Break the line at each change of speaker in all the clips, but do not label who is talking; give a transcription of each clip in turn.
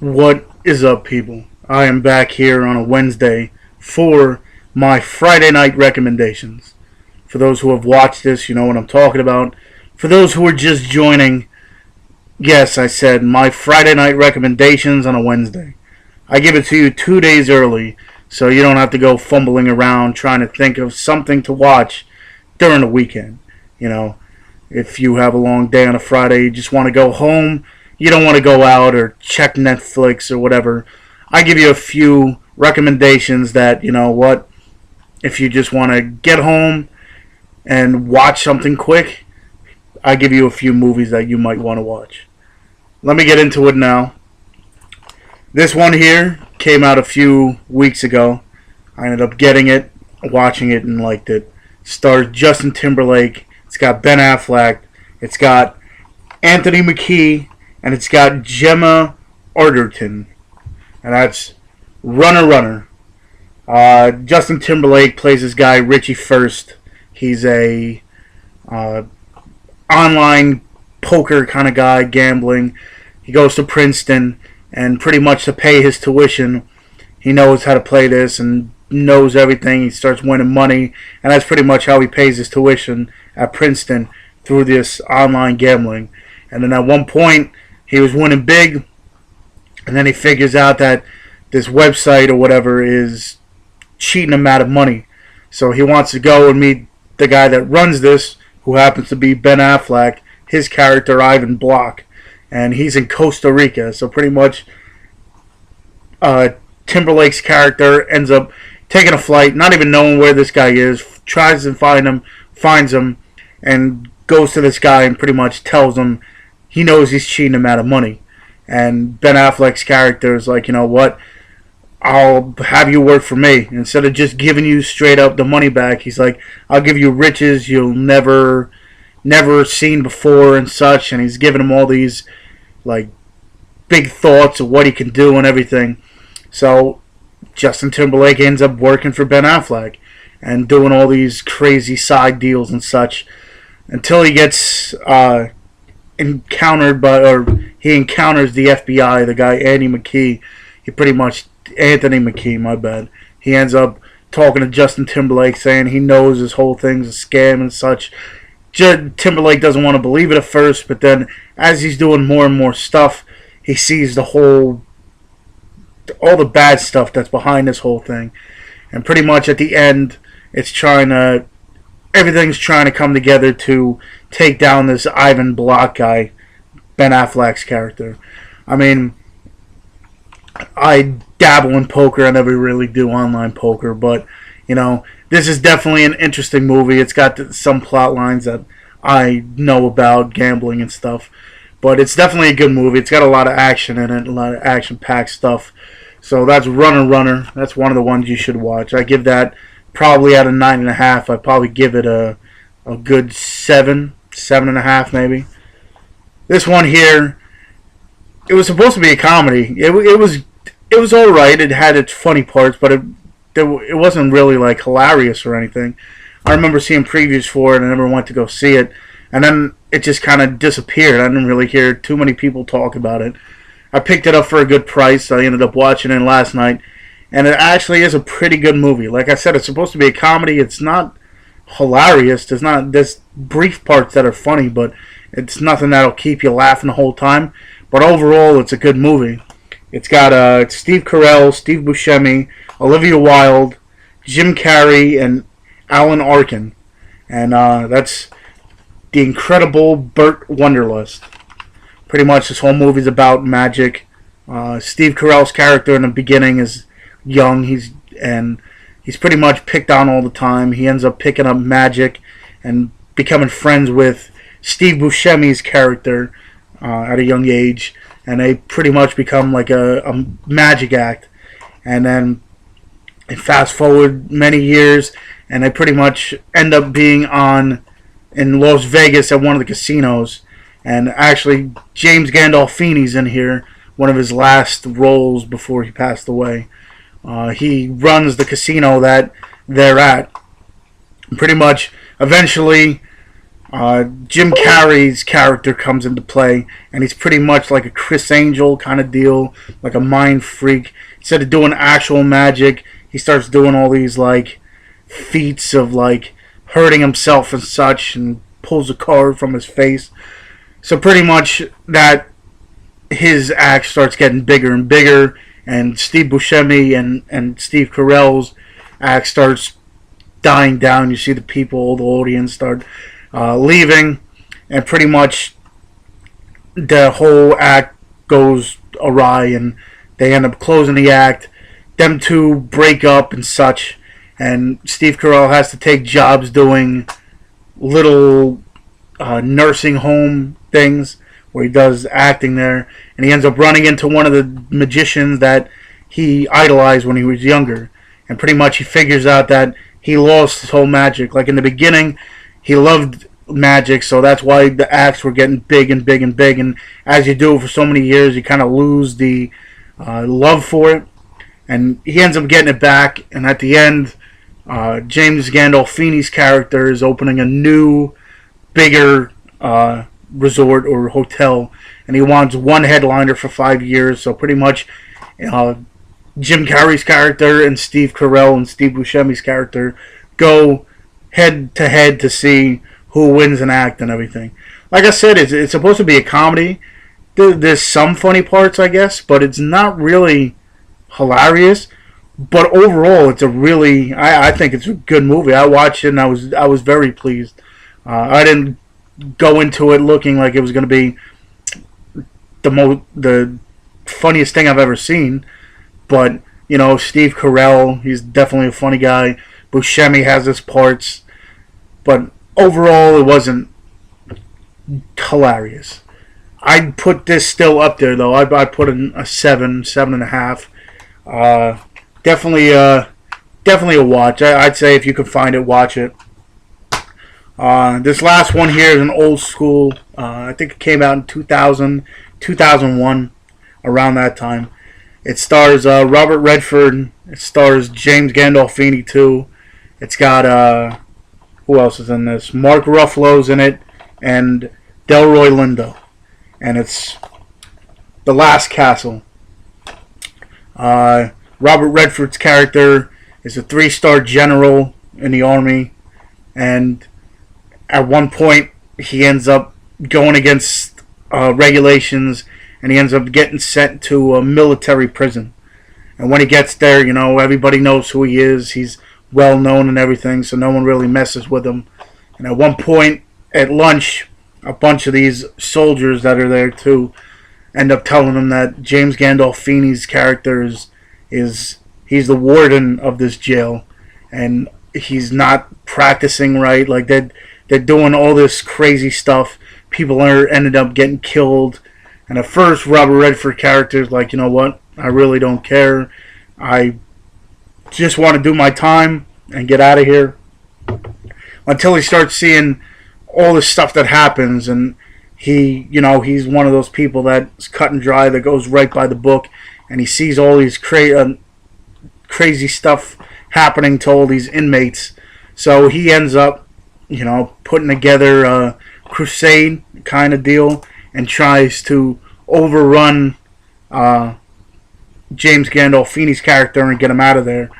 What is up, people? I am back here on a Wednesday for my Friday night recommendations. For those who have watched this, you know what I'm talking about. For those who are just joining, yes, I said my Friday night recommendations on a Wednesday. I give it to you 2 days early so you don't have to go fumbling around trying to think of something to watch during the weekend. You know, if you have a long day on a Friday, you just want to go home, you don't want to go out or check Netflix or whatever. I give you a few recommendations that, you know what, if you just want to get home and watch something quick, I give you a few movies that you might want to watch. Let me get into it now. This one here came out a few weeks ago. I ended up getting it, watching it, and liked it. Stars Justin Timberlake. It's got Ben Affleck. It's got Anthony Mackie, and it's got Gemma Arterton, and that's Runner Runner. Justin Timberlake plays this guy Richie First. He's a online poker kind of guy, gambling. He goes to Princeton, and pretty much to pay his tuition, he knows how to play this and knows everything. He starts winning money, and that's pretty much how he pays his tuition at Princeton, through this online gambling. And then at one point, he was winning big, and then he figures out that this website or whatever is cheating him out of money. So he wants to go and meet the guy that runs this, who happens to be Ben Affleck, his character Ivan Block, and he's in Costa Rica. So pretty much Timberlake's character ends up taking a flight, not even knowing where this guy is, tries to find him, finds him, and goes to this guy and pretty much tells him he knows he's cheating him out of money. And Ben Affleck's character is like, you know what, I'll have you work for me. Instead of just giving you straight up the money back, he's like, I'll give you riches you'll never seen before and such. And he's giving him all these like big thoughts of what he can do and everything. So Justin Timberlake ends up working for Ben Affleck and doing all these crazy side deals and such, until he gets encounters the FBI, the guy Anthony Mackie. Anthony Mackie, my bad. He ends up talking to Justin Timberlake, saying he knows this whole thing's a scam and such. Timberlake doesn't want to believe it at first, but then as he's doing more and more stuff, he sees all the bad stuff that's behind this whole thing. And pretty much at the end, everything's trying to come together to take down this Ivan Block guy, Ben Affleck's character. I mean, I dabble in poker. I never really do online poker, but you know, this is definitely an interesting movie. It's got some plot lines that I know about, gambling and stuff, but it's definitely a good movie. It's got a lot of action in it, a lot of action-packed stuff. So that's Runner Runner. That's one of the ones you should watch. I give that probably out of 9.5. I'd probably give it a good 7.5 maybe. This one here, it was supposed to be a comedy. It was all right. It had its funny parts, but it wasn't really like hilarious or anything. I remember seeing previews for it, and I never went to go see it, and then it just kind of disappeared. I didn't really hear too many people talk about it. I picked it up for a good price. I ended up watching it last night, and it actually is a pretty good movie. Like I said, it's supposed to be a comedy. It's not hilarious. There's brief parts that are funny, but it's nothing that'll keep you laughing the whole time. But overall, it's a good movie. It's got Steve Carell, Steve Buscemi, Olivia Wilde, Jim Carrey, and Alan Arkin. And that's the incredible Burt Wonderlust. Pretty much this whole movie's about magic. Steve Carell's character in the beginning is young. He's pretty much picked on all the time. He ends up picking up magic and becoming friends with Steve Buscemi's character at a young age. And they pretty much become like a magic act. And then fast forward many years, and they pretty much end up being in Las Vegas at one of the casinos. And actually, James Gandolfini's in here, one of his last roles before he passed away. He runs the casino that they're at. Pretty much, eventually, Jim Carrey's character comes into play, and he's pretty much like a Chris Angel kind of deal, like a mind freak. Instead of doing actual magic, he starts doing all these like feats of like hurting himself and such, and pulls a card from his face. So pretty much that his act starts getting bigger and bigger, and Steve Buscemi and Steve Carell's act starts dying down. You see the people, the audience start leaving, and pretty much the whole act goes awry, and they end up closing the act. Them two break up and such, and Steve Carell has to take jobs doing little nursing home things where he does acting there, and he ends up running into one of the magicians that he idolized when he was younger, and pretty much he figures out that he lost his whole magic. Like in the beginning, he loved magic, so that's why the acts were getting big and big and big, and as you do it for so many years, you kind of lose the love for it, and he ends up getting it back, and at the end, James Gandolfini's character is opening a new, bigger resort or hotel, and he wants one headliner for 5 years, so pretty much Jim Carrey's character and Steve Carell and Steve Buscemi's character go head to head to see who wins an act and everything. Like I said, it's supposed to be a comedy. There's some funny parts, I guess, but it's not really hilarious. But overall, it's a really, I think it's a good movie. I watched it and I was very pleased. I didn't go into it looking like it was going to be the funniest thing I've ever seen. But, you know, Steve Carell, he's definitely a funny guy. Buscemi has his parts. But overall, it wasn't hilarious. I'd put this still up there, though. I'd put it a 7.5. Definitely a watch. I'd say if you can find it, watch it. This last one here is an old school. I think it came out in 2000, 2001, around that time. It stars Robert Redford. It stars James Gandolfini too. It's got who else is in this? Mark Ruffalo's in it, and Delroy Lindo. And it's The Last Castle. Robert Redford's character is a 3-star general in the army, and at one point he ends up going against regulations, and he ends up getting sent to a military prison. And when he gets there, you know, everybody knows who he is. He's well known and everything, so no one really messes with him. And at one point at lunch, a bunch of these soldiers that are there too end up telling him that James Gandolfini's character is he's the warden of this jail, and he's not practicing right. Like they're doing all this crazy stuff. People ended up getting killed. And at first, Robert Redford character is like, you know what? I really don't care. I just want to do my time and get out of here. Until he starts seeing all the stuff that happens, and he's one of those people that's cut and dry, that goes right by the book, and he sees all these crazy stuff happening to all these inmates. So he ends up, putting together a crusade kind of deal, and tries to overrun James Gandolfini's character and get him out of there.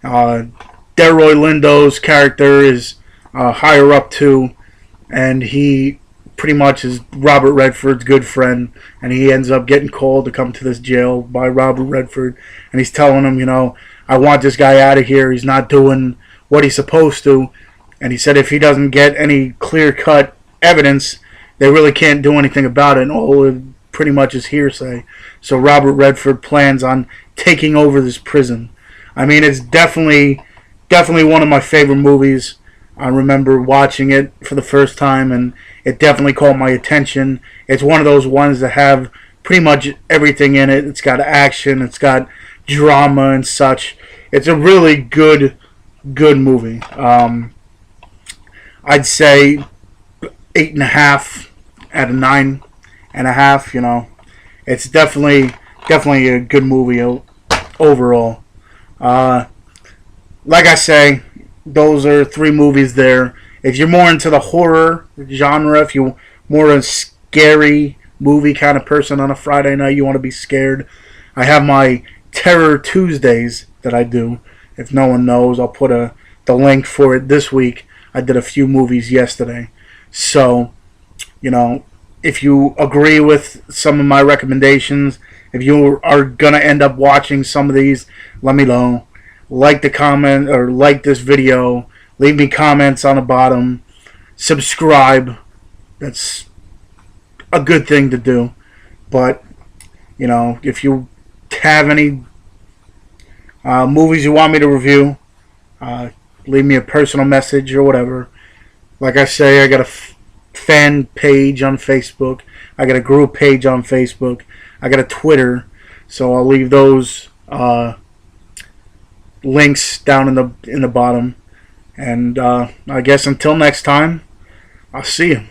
Delroy Lindo's character is higher up too, and he pretty much is Robert Redford's good friend, and he ends up getting called to come to this jail by Robert Redford, and he's telling him, I want this guy out of here. He's not doing what he's supposed to, and he said if he doesn't get any clear-cut evidence, they really can't do anything about it, and all it pretty much is hearsay. So Robert Redford plans on taking over this prison. I mean, it's definitely one of my favorite movies. I remember watching it for the first time, and it definitely caught my attention. It's one of those ones that have pretty much everything in it. It's got action, it's got drama and such. It's a really good movie. I'd say 8.5 out of 9.5. It's definitely a good movie overall. Like I say, those are 3 movies there. If you're more into the horror genre, if you're more a scary movie kind of person on a Friday night, you want to be scared, I have my Terror Tuesdays that I do. If no one knows, I'll put the link for it this week. I did a few movies yesterday. So, if you agree with some of my recommendations, if you are going to end up watching some of these, let me know. Like the comment or like this video. Leave me comments on the bottom. Subscribe. That's a good thing to do. But, if you have any movies you want me to review, leave me a personal message or whatever. Like I say, I got a fan page on Facebook. I got a group page on Facebook. I got a Twitter. So I'll leave those links down in the bottom. And I guess until next time, I'll see you.